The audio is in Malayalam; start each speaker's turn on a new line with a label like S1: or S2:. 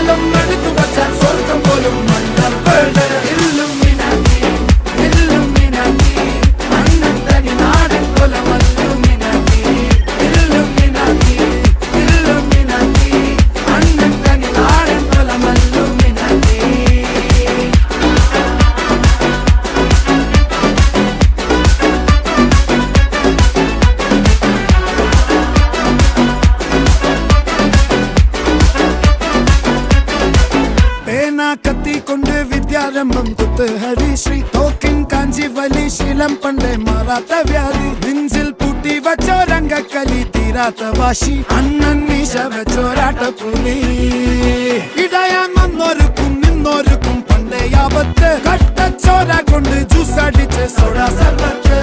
S1: കാലം എടുത്തു വച്ചാൽ സ്വർഗം പോലും മണ്ണപ്പേട് ഇല്ലുമിനാറ്റി ഇല്ലുമിനാറ്റി അണ്ണത്തനി നാടൻ കൊലമല്ലുമിനാറ്റി ഇല്ലുമിനാറ്റി ഇല്ലുമിനാറ്റി അണ്ണത്തനി നാടൻ കൊലമല്ലുമിനാറ്റി കത്തി കൊണ്ട് വിദ്യാരംഭം കുത്ത് ഹരിശ്രീ തോക്കിൻ കാഞ്ചി വലി ശീലം പണ്ടേ മാറാത്ത വ്യാധി നെഞ്ചിൽ പൂട്ടി വച്ചോരംഗക്കലി തീരാത്ത വാശി അണ്ണൻ മീശ വെച്ചോരാട്ട പുലി ഇടയാൻ വന്നോർക്കും നിന്നോർക്കും പണ്ടേ ആപത്ത് കട്ടച്ചോര കൊണ്ട് ജ്യൂസ് അടിച്ച് സോഡ സർബത്ത്